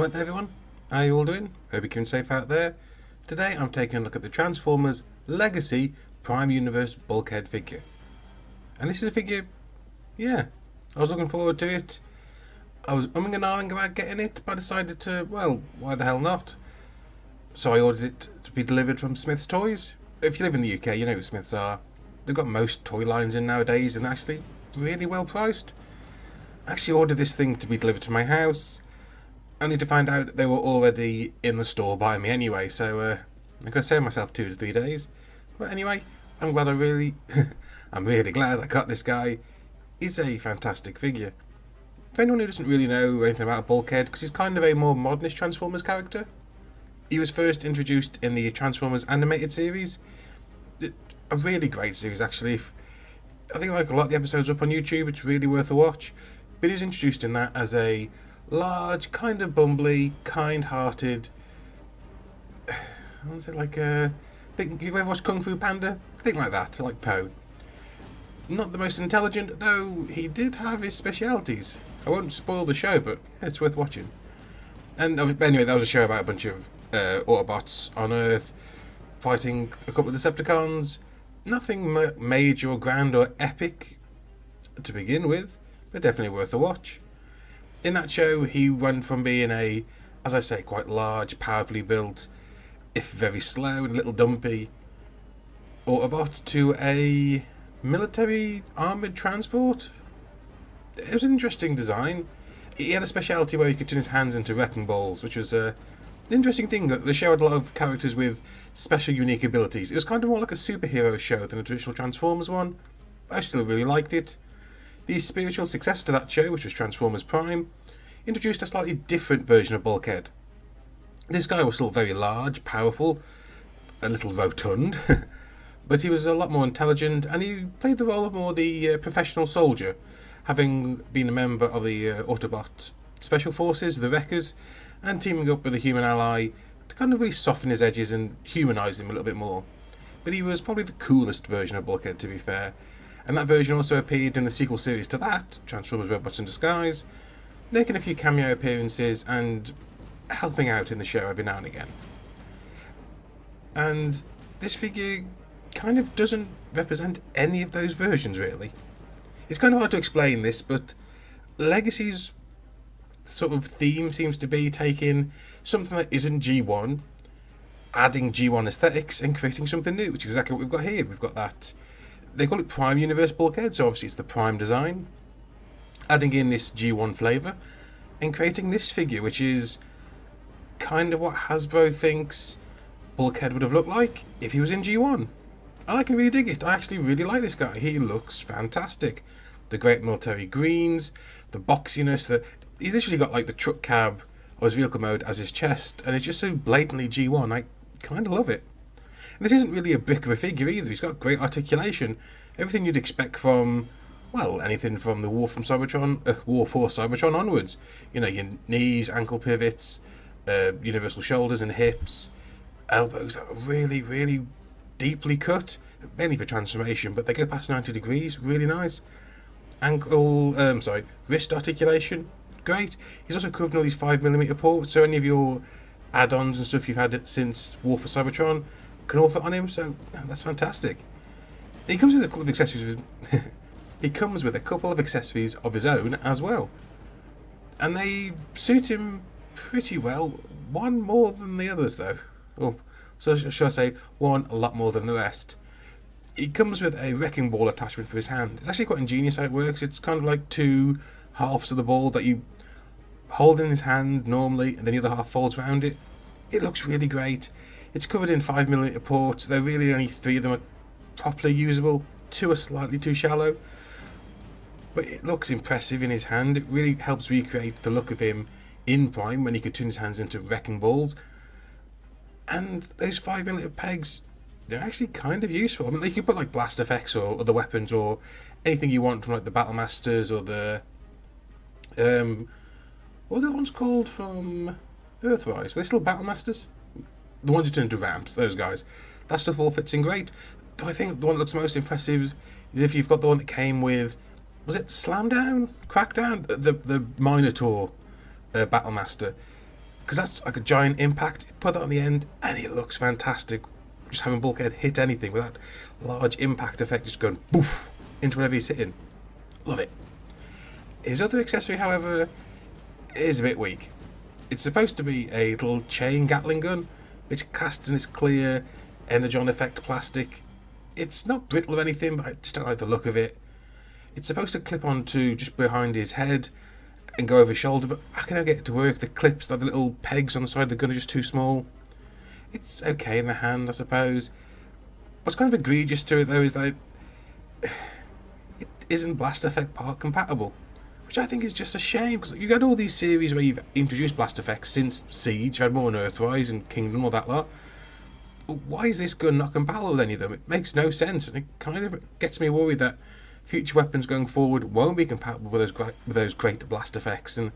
Right there everyone, how you all doing? Hope you're keeping safe out there. Today I'm taking a look at the Transformers Legacy Prime Universe Bulkhead figure. And this is a figure, I was looking forward to it. I was umming and ahhing about getting it, but I decided to, well, why the hell not? So I ordered it to be delivered from Smith's Toys. If you live in the UK, you know who Smiths are. They've got most toy lines in nowadays and actually really well priced. I actually ordered this thing to be delivered to my house, only to find out they were already in the store by me anyway, so I'm going to save myself 2 to 3 days. But anyway, I'm glad I'm really glad I got this guy. He's a fantastic figure. For anyone who doesn't really know anything about Bulkhead, because he's kind of a more modernist Transformers character, he was first introduced in the Transformers animated series. A really great series actually. I think like a lot of the episodes up on YouTube, it's really worth a watch. But he was introduced in that as a large, kind of bumbly, kind-hearted, I want to say like think you've ever watched Kung Fu Panda? Think like that, like Po. Not the most intelligent, though he did have his specialities. I won't spoil the show, but yeah, it's worth watching. And anyway, that was a show about a bunch of Autobots on Earth fighting a couple of Decepticons. Nothing major or grand or epic to begin with, but definitely worth a watch. In that show, he went from being a, as I say, quite large, powerfully built, if very slow and a little dumpy Autobot to a military armoured transport. It was an interesting design. He had a speciality where he could turn his hands into wrecking balls, which was an interesting thing. That the show had a lot of characters with special, unique abilities. It was kind of more like a superhero show than a traditional Transformers one. But I still really liked it. The spiritual successor to that show, which was Transformers Prime, introduced a slightly different version of Bulkhead. This guy was still very large, powerful, a little rotund, but he was a lot more intelligent, and he played the role of more the professional soldier, having been a member of the Autobot Special Forces, the Wreckers, and teaming up with a human ally to kind of really soften his edges and humanise him a little bit more. But he was probably the coolest version of Bulkhead, to be fair. And that version also appeared in the sequel series to that, Transformers Robots in Disguise, making a few cameo appearances and helping out in the show every now and again. And this figure kind of doesn't represent any of those versions, really. It's kind of hard to explain this, but Legacy's sort of theme seems to be taking something that isn't G1, adding G1 aesthetics and creating something new, which is exactly what we've got here. We've got that. They call it Prime Universe Bulkhead, so obviously it's the Prime design. Adding in this G1 flavour and creating this figure, which is kind of what Hasbro thinks Bulkhead would have looked like if he was in G1. And I can really dig it. I actually really like this guy. He looks fantastic. The great military greens, the boxiness, he's literally got like the truck cab or his vehicle mode as his chest, and it's just so blatantly G1. I kind of love it. And this isn't really a brick of a figure either. He's got great articulation. Everything you'd expect from, well, anything from the War for Cybertron onwards. You know, your knees, ankle pivots, universal shoulders and hips, elbows that are really, really deeply cut, mainly for transformation, but they go past 90 degrees, really nice. Wrist articulation, great. He's also covered in all these 5mm ports, so any of your add-ons and stuff you've had since War for Cybertron can all fit on him, so that's fantastic. He comes with a couple of accessories. He comes with a couple of accessories of his own as well, and they suit him pretty well. One more than the others, though. Or so should I say, one a lot more than the rest. He comes with a wrecking ball attachment for his hand. It's actually quite ingenious how it works. It's kind of like 2 halves of the ball that you hold in his hand normally, and then the other half folds around it. It looks really great. It's covered in 5mm ports. There are really only 3 of them are properly usable. 2 are slightly too shallow. But it looks impressive in his hand. It really helps recreate the look of him in Prime when he could turn his hands into wrecking balls. And those 5mm pegs, they're actually kind of useful. I mean, you could put like blast effects or other weapons or anything you want from like the Battle Masters or the what are the ones called from Earthrise? Were they still Battle Masters? The ones you turn into ramps, those guys. That stuff all fits in great. Though I think the one that looks most impressive is if you've got the one that came with, was it Slamdown? Crackdown? The Minotaur Battlemaster. because that's like a giant impact. Put that on the end and it looks fantastic. Just having Bulkhead hit anything with that large impact effect, just going poof into whatever he's hitting. Love it. His other accessory, however, is a bit weak. It's supposed to be a little chain Gatling gun. It's cast in this clear energon effect plastic. It's not brittle or anything, but I just don't like the look of it. It's supposed to clip onto just behind his head and go over his shoulder, but how can I get it to work? The clips, like the little pegs on the side of the gun, are just too small. It's okay in the hand, I suppose. What's kind of egregious to it, though, is that it isn't blast effect part compatible, which I think is just a shame, because you've got all these series where you've introduced blast effects since Siege. You've had more on Earthrise and Kingdom, all that lot. Why is this gun not compatible with any of them? It makes no sense, and it kind of gets me worried that future weapons going forward won't be compatible with those great blast effects. And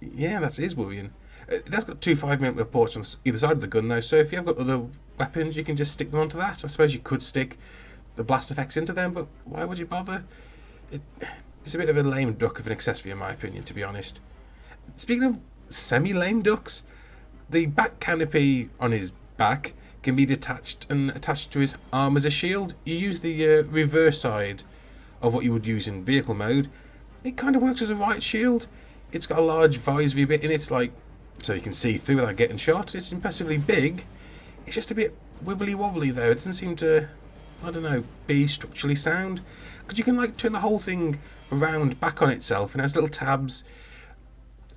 yeah, that is worrying. It has got two 5mm ports on either side of the gun, though, so if you have got other weapons, you can just stick them onto that. I suppose you could stick the blast effects into them, but why would you bother? It's a bit of a lame duck of an accessory, in my opinion, to be honest. Speaking of semi-lame ducks, the back canopy on his back can be detached and attached to his arm as a shield. You use the reverse side of what you would use in vehicle mode. It kind of works as a right shield. It's got a large visory bit in it, like so you can see through without getting shot. It's impressively big. It's just a bit wibbly wobbly though. It doesn't seem to, I don't know, be structurally sound, because you can like turn the whole thing around back on itself and it has little tabs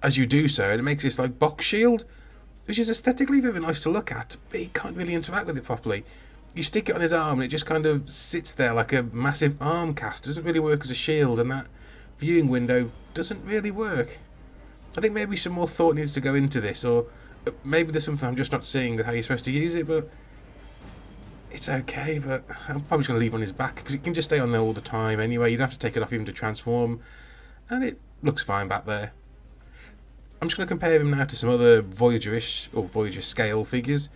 as you do so, and it makes this like box shield, which is aesthetically very nice to look at, but you can't really interact with it properly. You stick it on his arm and it just kind of sits there like a massive arm cast. It doesn't really work as a shield, and that viewing window doesn't really work. I think maybe some more thought needs to go into this, or maybe there's something I'm just not seeing with how you're supposed to use it, but it's okay. But I'm probably just going to leave it on his back, because it can just stay on there all the time anyway. You don't have to take it off even to transform, and it looks fine back there. I'm just going to compare him now to some other Voyager-ish or Voyager scale figures.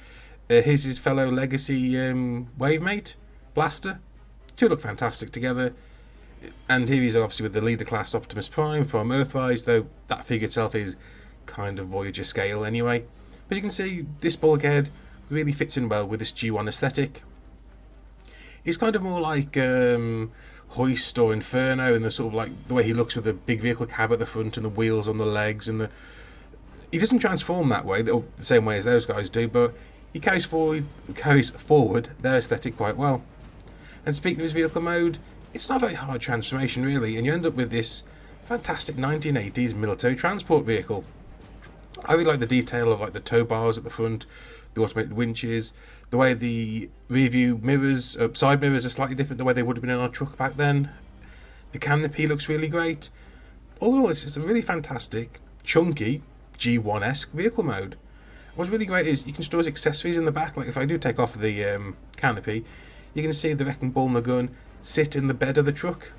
Here's his fellow Legacy Wavemate, Blaster. Two look fantastic together. And here he's obviously with the leader class Optimus Prime from Earthrise, though that figure itself is kind of Voyager scale anyway. But you can see this Bulkhead really fits in well with this G1 aesthetic. He's kind of more like Hoist or Inferno in the sort of like the way he looks with the big vehicle cab at the front and the wheels on the legs, and he doesn't transform that way, the same way as those guys do, but he carries forward their aesthetic quite well. And speaking of his vehicle mode, it's not a very hard transformation really, and you end up with this fantastic 1980s military transport vehicle. I really like the detail of like the tow bars at the front, the automated winches, the way the rear view mirrors, side mirrors are slightly different the way they would have been in our truck back then. The canopy looks really great. All in all, it's a really fantastic, chunky, G1-esque vehicle mode. What's really great is you can store his accessories in the back. Like if I do take off the canopy, you can see the wrecking ball and the gun sit in the bed of the truck.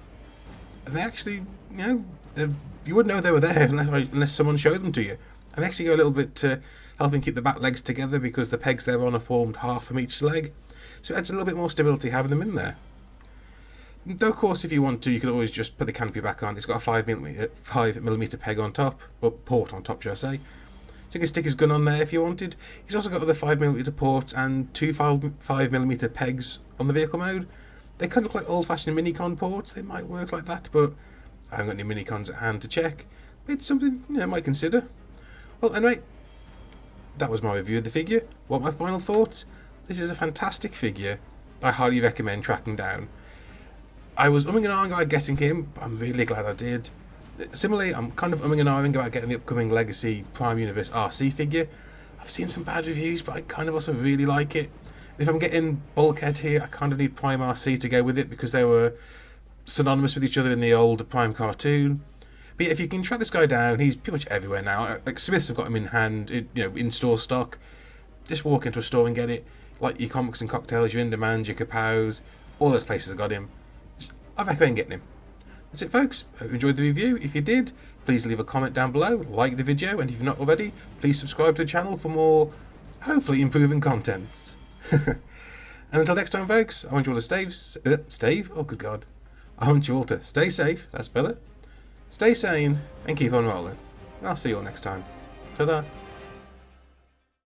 And they actually, you wouldn't know they were there unless someone showed them to you. And they actually go a little bit to helping keep the back legs together, because the pegs they're on are formed half from each leg. So it adds a little bit more stability having them in there. Though of course if you want to, you can always just put the canopy back on. It's got a 5mm peg on top, or port on top should I say. So you can stick his gun on there if you wanted. He's also got other 5mm ports and two 5mm pegs on the vehicle mode. They kind of look like old-fashioned Minicon ports. They might work like that, but I haven't got any Minicons at hand to check. But it's something I might consider. Well, anyway, that was my review of the figure. What are my final thoughts? This is a fantastic figure. I highly recommend tracking down. I was umming and ahhing about getting him, but I'm really glad I did. Similarly, I'm kind of umming and ahhing about getting the upcoming Legacy Prime Universe RC figure. I've seen some bad reviews, but I kind of also really like it. If I'm getting Bulkhead here, I kind of need Prime RC to go with it, because they were synonymous with each other in the old Prime cartoon. But yeah, if you can track this guy down, he's pretty much everywhere now. Like Smiths have got him in hand, in store stock. Just walk into a store and get it. Like your Comics and Cocktails, your In Demand, your Kapows, all those places have got him. I recommend getting him. That's it, folks. Hope you enjoyed the review. If you did, please leave a comment down below, like the video, and if you've not already, please subscribe to the channel for more, hopefully, improving content. And until next time, folks, I want you all to stay oh good god. I want you all to stay safe, that's better. Stay sane, and keep on rolling. I'll see you all next time. Ta-da.